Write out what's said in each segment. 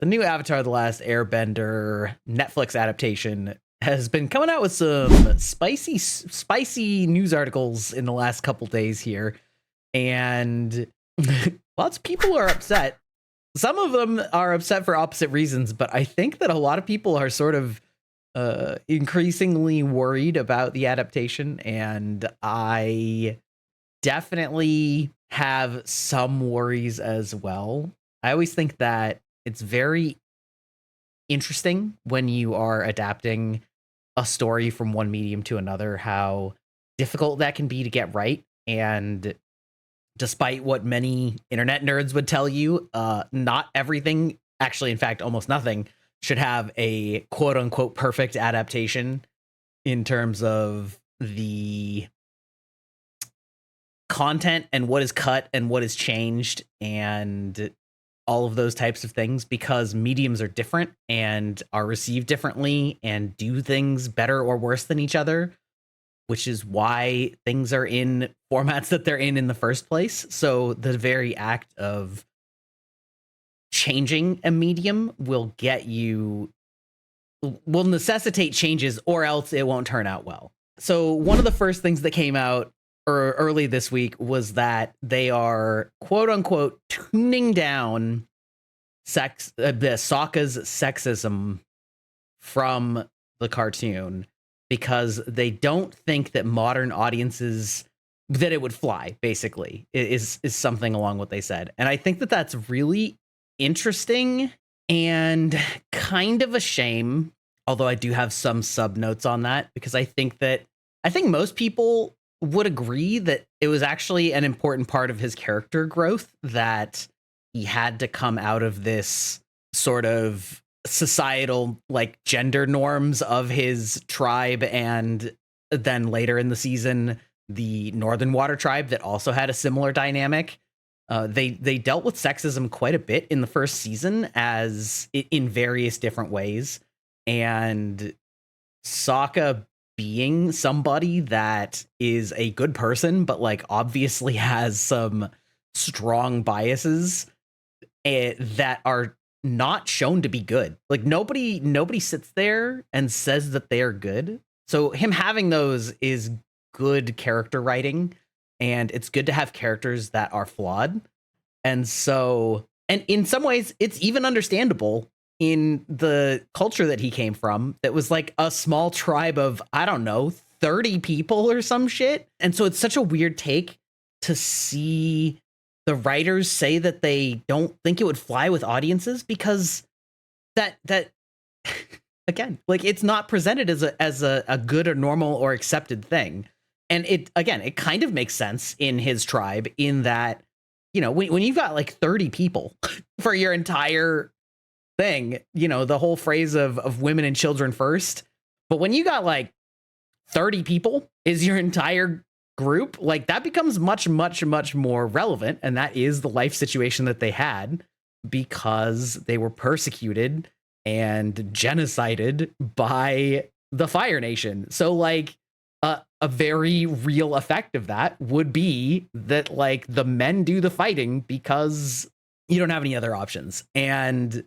the new Avatar The Last Airbender Netflix adaptation has been coming out with some spicy news articles in the last couple days here. And lots of people are upset. Some of them are upset for opposite reasons, but I think that a lot of people are sort of increasingly worried about the adaptation. And I definitely have some worries as well. I always think that it's very interesting when you are adapting a story from one medium to another, how difficult that can be to get right. And despite what many internet nerds would tell you, not everything, actually, in fact, almost nothing, should have a quote unquote perfect adaptation in terms of the content and what is cut and what is changed and all of those types of things, because mediums are different and are received differently and do things better or worse than each other, which is why things are in formats that they're in the first place. So the very act of changing a medium will necessitate changes, or else it won't turn out well. So one of the first things that came out early this week was that they are quote unquote tuning down the Sokka's sexism from the cartoon, because they don't think that modern audiences, that it would fly, basically, is something along what they said. And I think that that's really interesting and kind of a shame, although I do have some sub notes on that, because I think most people would agree that it was actually an important part of his character growth, that he had to come out of this sort of societal, like, gender norms of his tribe, and then later in the season the Northern Water tribe that also had a similar dynamic. They dealt with sexism quite a bit in the first season, as in various different ways, and Sokka being somebody that is a good person but like obviously has some strong biases that are not shown to be good. Like nobody sits there and says that they are good. So him having those is good character writing, and it's good to have characters that are flawed. And so, and in some ways it's even understandable in the culture that he came from, that was like a small tribe of, I don't know, 30 people or some shit. And so it's such a weird take to see the writers say that they don't think it would fly with audiences, because that again, like, it's not presented as a good or normal or accepted thing. And it kind of makes sense in his tribe, in that, you know, when you've got like 30 people for your entire thing, you know, the whole phrase of women and children first. But when you got like 30 people is your entire group, like, that becomes much more relevant. And that is the life situation that they had, because they were persecuted and genocided by the Fire Nation. So like a very real effect of that would be that, like, the men do the fighting because you don't have any other options. And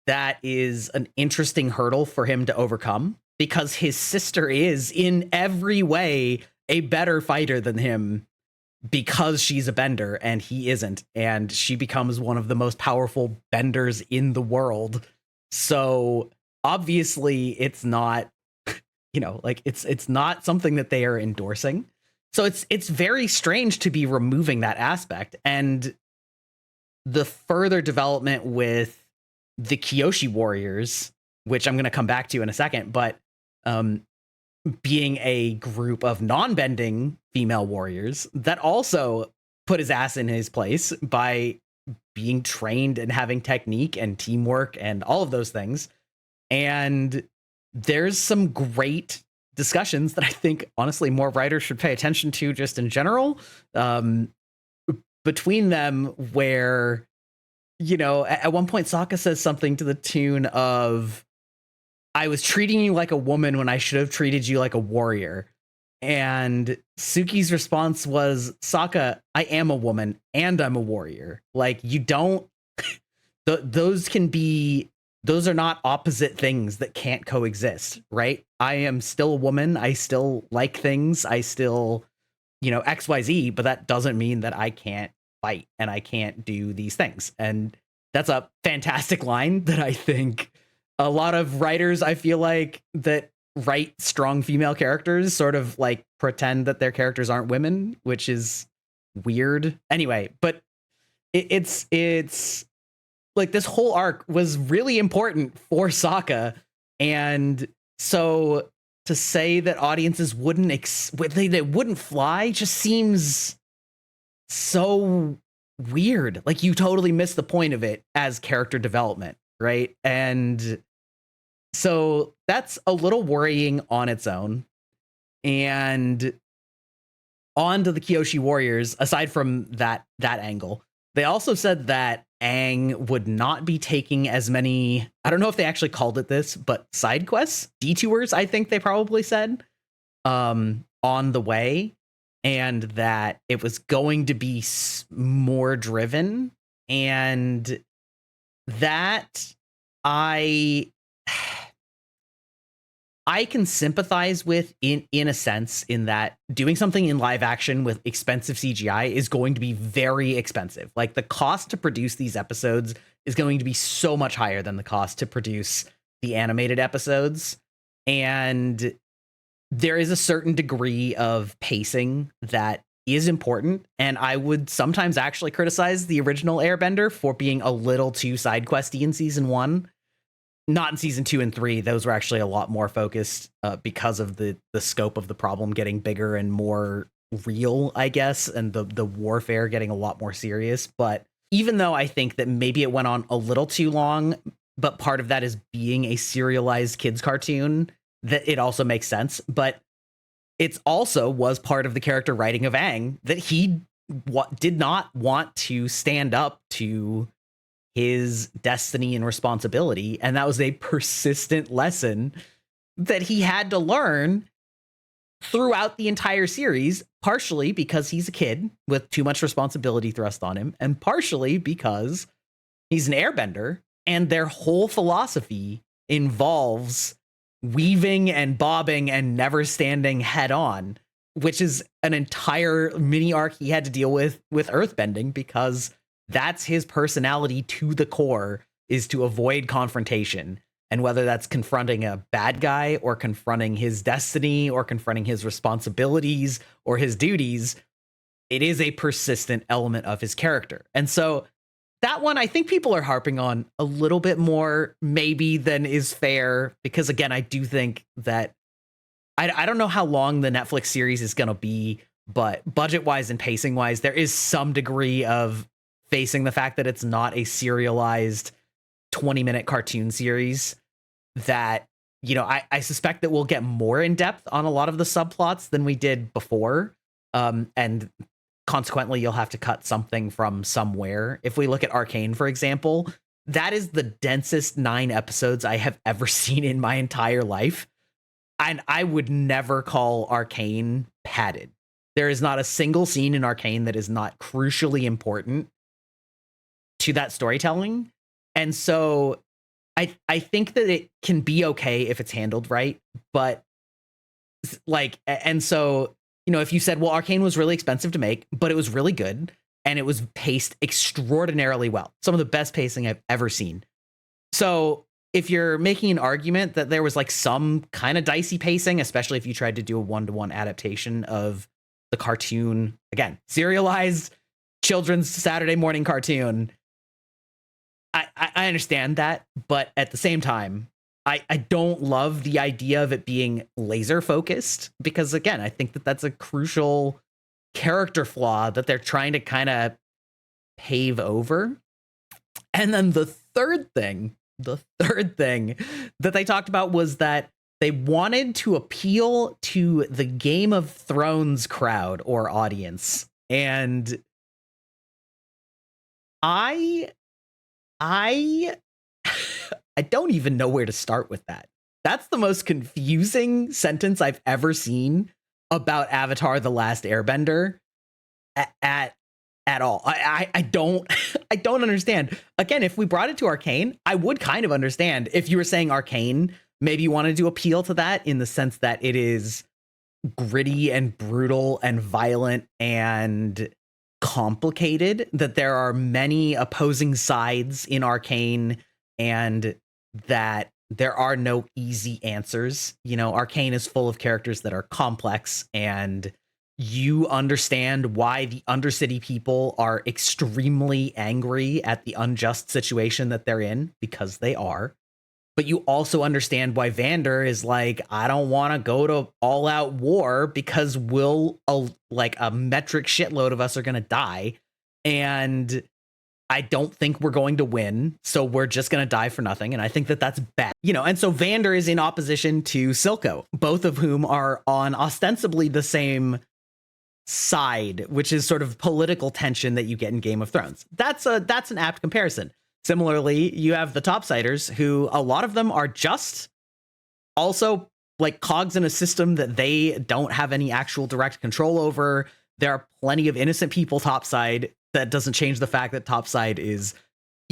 that is an interesting hurdle for him to overcome, because his sister is in every way a better fighter than him, because she's a bender and he isn't, and she becomes one of the most powerful benders in the world. So obviously it's not, you know, like, it's not something that they are endorsing. So it's very strange to be removing that aspect. And the further development with the Kyoshi warriors, which I'm going to come back to in a second, but being a group of non-bending female warriors that also put his ass in his place by being trained and having technique and teamwork and all of those things. And there's some great discussions that I think, honestly, more writers should pay attention to, just in general, between them, where, you know, at one point Sokka says something to the tune of, "I was treating you like a woman when I should have treated you like a warrior." And Suki's response was, "Sokka, I am a woman and I'm a warrior. Like, you don't, those can be those are not opposite things that can't coexist, right? I am still a woman. I still like things. I still, XYZ, but that doesn't mean that I can't fight and I can't do these things. And that's a fantastic line that I think a lot of writers, I feel like, that write strong female characters sort of like pretend that their characters aren't women, which is weird. Anyway, but it's like this whole arc was really important for Sokka, and so to say that audiences they wouldn't fly just seems so weird. Like, you totally missed the point of it as character development, right? And so that's a little worrying on its own. And on to the Kyoshi Warriors, aside from that angle, they also said that Aang would not be taking as many, I don't know if they actually called it this, but side quests, detours, I think they probably said, on the way, and that it was going to be more driven, and that I can sympathize with in a sense, in that doing something in live action with expensive CGI is going to be very expensive. Like, the cost to produce these episodes is going to be so much higher than the cost to produce the animated episodes. And there is a certain degree of pacing that is important. And I would sometimes actually criticize the original Airbender for being a little too side questy in season 1. Not in season 2 and 3. Those were actually a lot more focused because of the scope of the problem getting bigger and more real, I guess, and the warfare getting a lot more serious. But even though I think that maybe it went on a little too long, but part of that is being a serialized kids cartoon, that it also makes sense. But it's also was part of the character writing of Aang that he did not want to stand up to his destiny and responsibility, and that was a persistent lesson that he had to learn throughout the entire series, partially because he's a kid with too much responsibility thrust on him, and partially because he's an airbender, and their whole philosophy involves weaving and bobbing and never standing head on, which is an entire mini arc he had to deal with earthbending, because that's his personality to the core, is to avoid confrontation. And whether that's confronting a bad guy or confronting his destiny or confronting his responsibilities or his duties, it is a persistent element of his character. And so that one, I think people are harping on a little bit more maybe than is fair, because again, I do think that I don't know how long the Netflix series is going to be, but budget wise and pacing wise, there is some degree of facing the fact that it's not a serialized 20-minute cartoon series, that, I suspect that we'll get more in depth on a lot of the subplots than we did before. And consequently, you'll have to cut something from somewhere. If we look at Arcane, for example, that is the densest 9 episodes I have ever seen in my entire life. And I would never call Arcane padded. There is not a single scene in Arcane that is not crucially important to that storytelling. And so I think that it can be okay if it's handled right, but and so, if you said, well, Arcane was really expensive to make, but it was really good and it was paced extraordinarily well, some of the best pacing I've ever seen. So if you're making an argument that there was like some kind of dicey pacing, especially if you tried to do a 1-to-1 adaptation of the cartoon, again, serialized children's Saturday morning cartoon, I understand that, but at the same time, I don't love the idea of it being laser focused, because again, I think that that's a crucial character flaw that they're trying to kind of pave over. And then the third thing that they talked about was that they wanted to appeal to the Game of Thrones crowd or audience. And I don't even know where to start with that. That's the most confusing sentence I've ever seen about Avatar The Last Airbender at at all. I don't I don't understand. Again, if we brought it to Arcane, I would kind of understand. If you were saying Arcane, maybe you wanted to appeal to that in the sense that it is gritty and brutal and violent and complicated, that there are many opposing sides in Arcane, and that there are no easy answers. You know, Arcane is full of characters that are complex, and you understand why the Undercity people are extremely angry at the unjust situation that they're in, because they are. But you also understand why Vander is like, I don't want to go to all out war because like a metric shitload of us are going to die. And I don't think we're going to win. So we're just going to die for nothing. And I think that that's bad, you know. And so Vander is in opposition to Silco, both of whom are on ostensibly the same side, which is sort of political tension that you get in Game of Thrones. That's an apt comparison. Similarly, you have the Topsiders, who a lot of them are just also like cogs in a system that they don't have any actual direct control over. There are plenty of innocent people topside. That doesn't change the fact that topside is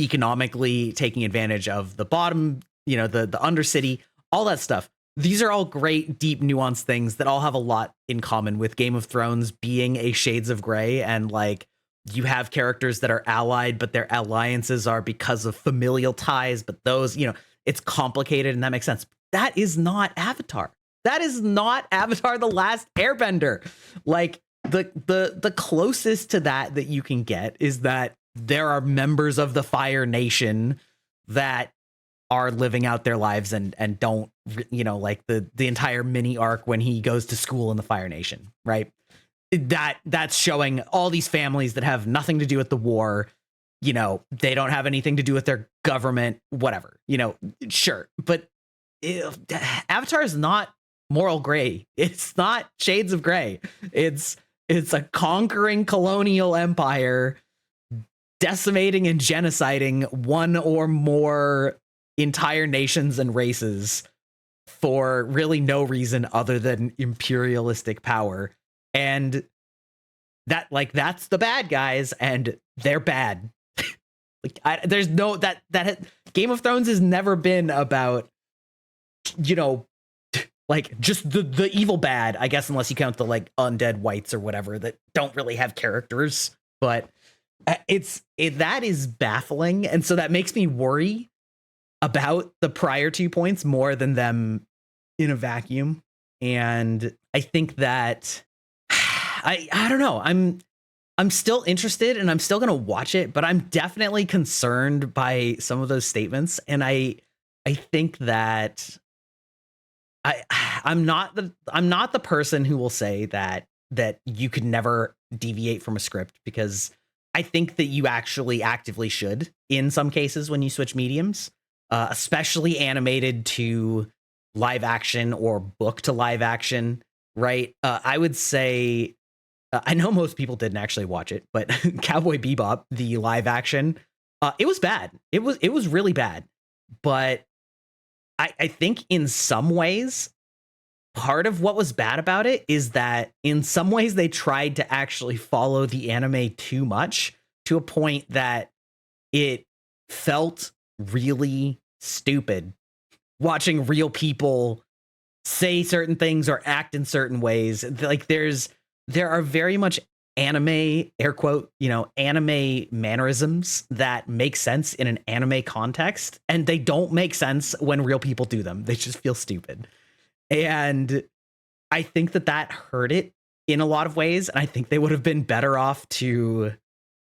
economically taking advantage of the bottom, you know, the Undercity, all that stuff. These are all great, deep, nuanced things that all have a lot in common with Game of Thrones being a Shades of Grey, and like you have characters that are allied, but their alliances are because of familial ties, but those, you know, it's complicated, and that makes sense. That is not Avatar. That is not Avatar The Last Airbender. Like the closest to that you can get is that there are members of the Fire Nation that are living out their lives and don't, you know, like the entire mini arc when he goes to school in the Fire Nation, right? That's showing all these families that have nothing to do with the war. You know, they don't have anything to do with their government, whatever, you know, sure. But Avatar is not moral gray. It's not Shades of Grey. It's a conquering colonial empire decimating and genociding one or more entire nations and races for really no reason other than imperialistic power. And that's the bad guys, and they're bad. There's no that Game of Thrones has never been about, you know, like just the evil bad, I guess, unless you count the like undead whites or whatever that don't really have characters. But that is baffling, and so that makes me worry about the prior 2 points more than them in a vacuum. And I think that I don't know. I'm still interested, and I'm still gonna watch it, but I'm definitely concerned by some of those statements. And I think that I'm not the person who will say that you could never deviate from a script, because I think that you actually actively should in some cases when you switch mediums, especially animated to live action or book to live action, right? I would say, I know most people didn't actually watch it, but Cowboy Bebop, the live action, it was bad. It was really bad. But I think in some ways, part of what was bad about it is that in some ways they tried to actually follow the anime too much, to a point that it felt really stupid watching real people say certain things or act in certain ways. Like there are very much anime, air quote, you know, anime mannerisms that make sense in an anime context, and they don't make sense when real people do them. They just feel stupid. And I think that hurt it in a lot of ways. And I think they would have been better off to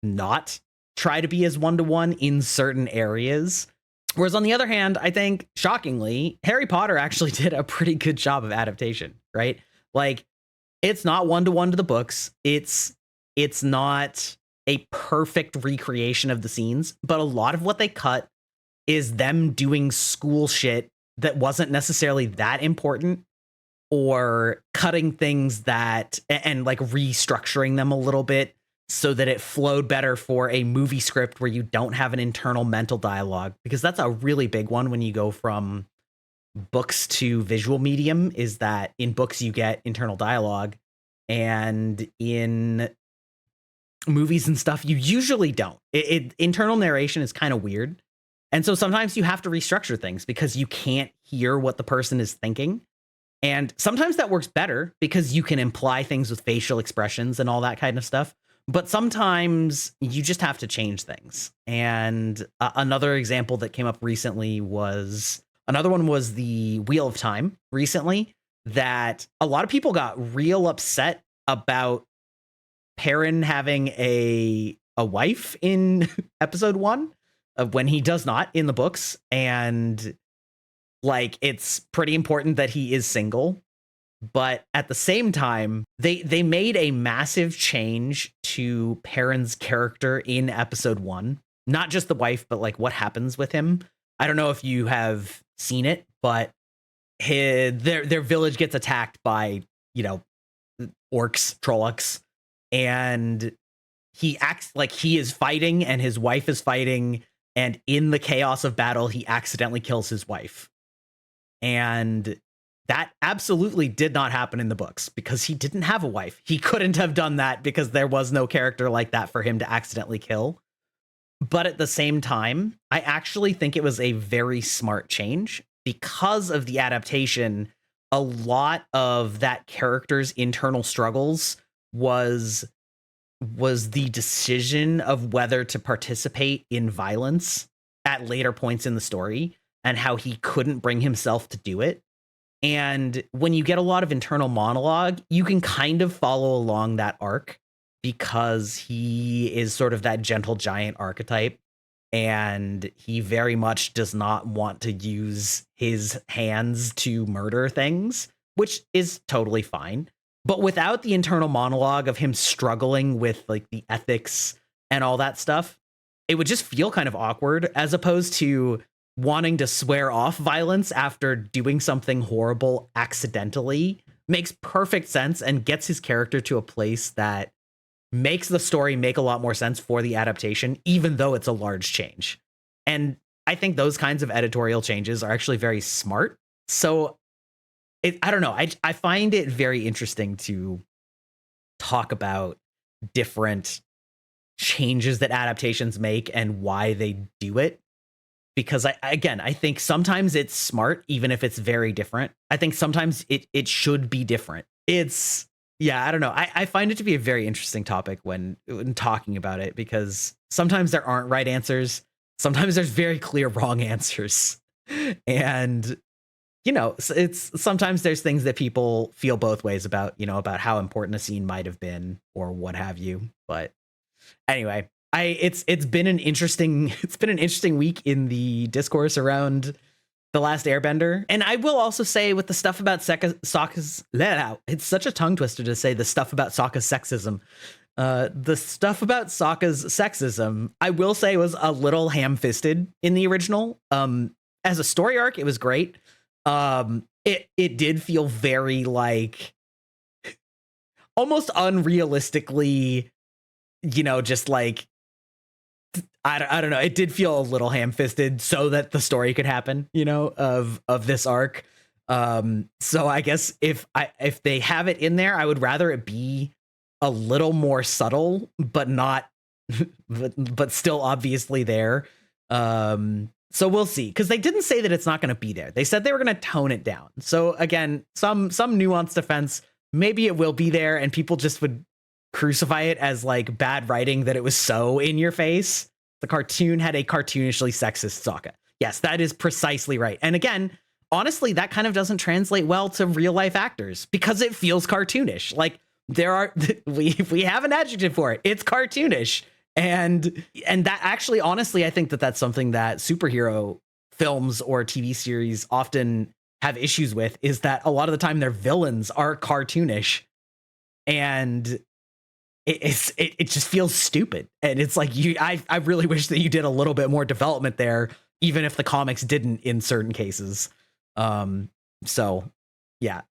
not try to be as one-to-one in certain areas. Whereas on the other hand, I think, shockingly, Harry Potter actually did a pretty good job of adaptation, right? Like, it's not one-to-one to the books. It's not a perfect recreation of the scenes, but a lot of what they cut is them doing school shit that wasn't necessarily that important, or cutting things that and like restructuring them a little bit so that it flowed better for a movie script where you don't have an internal mental dialogue, because that's a really big one when you go from books to visual medium, is that in books you get internal dialogue, and in movies and stuff, you usually don't. Internal narration is kind of weird. And so sometimes you have to restructure things because you can't hear what the person is thinking. And sometimes that works better because you can imply things with facial expressions and all that kind of stuff. But sometimes you just have to change things. And another example that came up recently was the Wheel of Time recently, that a lot of people got real upset about Perrin having a wife in episode 1 when he does not in the books. And like, it's pretty important that he is single. But at the same time, they made a massive change to Perrin's character in episode 1. Not just the wife, but like what happens with him. I don't know if you have seen it, but their village gets attacked by, orcs, Trollocs, and he acts like he is fighting and his wife is fighting, and in the chaos of battle, he accidentally kills his wife. And that absolutely did not happen in the books because he didn't have a wife. He couldn't have done that because there was no character like that for him to accidentally kill. But at the same time, I actually think it was a very smart change because of the adaptation. A lot of that character's internal struggles was the decision of whether to participate in violence at later points in the story and how he couldn't bring himself to do it. And when you get a lot of internal monologue, you can kind of follow along that arc because he is sort of that gentle giant archetype. And he very much does not want to use his hands to murder things, which is totally fine. But without the internal monologue of him struggling with like the ethics and all that stuff, it would just feel kind of awkward, as opposed to wanting to swear off violence after doing something horrible accidentally. Makes perfect sense and gets his character to a place that makes the story make a lot more sense for the adaptation, even though it's a large change. And I think those kinds of editorial changes are actually very smart. So I don't know. I find it very interesting to talk about different changes that adaptations make and why they do it. Because I think sometimes it's smart, even if it's very different. I think sometimes it should be different. I don't know. I find it to be a very interesting topic when talking about it, because sometimes there aren't right answers. Sometimes there's very clear wrong answers. And, sometimes there's things that people feel both ways about, about how important a scene might have been or what have you. But anyway, it's been an interesting week in the discourse around The Last Airbender. And I will also say, with the stuff about Sokka's, it's such a tongue twister to say the stuff about Sokka's sexism. The stuff about Sokka's sexism, I will say, was a little ham-fisted in the original. As a story arc, it was great. It did feel very like almost unrealistically, just like, I don't know. It did feel a little ham-fisted so that the story could happen, of this arc. So I guess if they have it in there, I would rather it be a little more subtle, but not, but still obviously there. So we'll see, because they didn't say that it's not going to be there. They said they were going to tone it down. So again, some nuanced defense. Maybe it will be there, and people just would crucify it as like bad writing that it was so in your face. The cartoon had a cartoonishly sexist Sokka. Yes, that is precisely right. And again, honestly, that kind of doesn't translate well to real life actors because it feels cartoonish. Like we have an adjective for it. It's cartoonish. And that actually, honestly, I think that's something that superhero films or TV series often have issues with, is that a lot of the time their villains are cartoonish, and it just feels stupid. And it's like, I really wish that you did a little bit more development there, even if the comics didn't in certain cases. So yeah,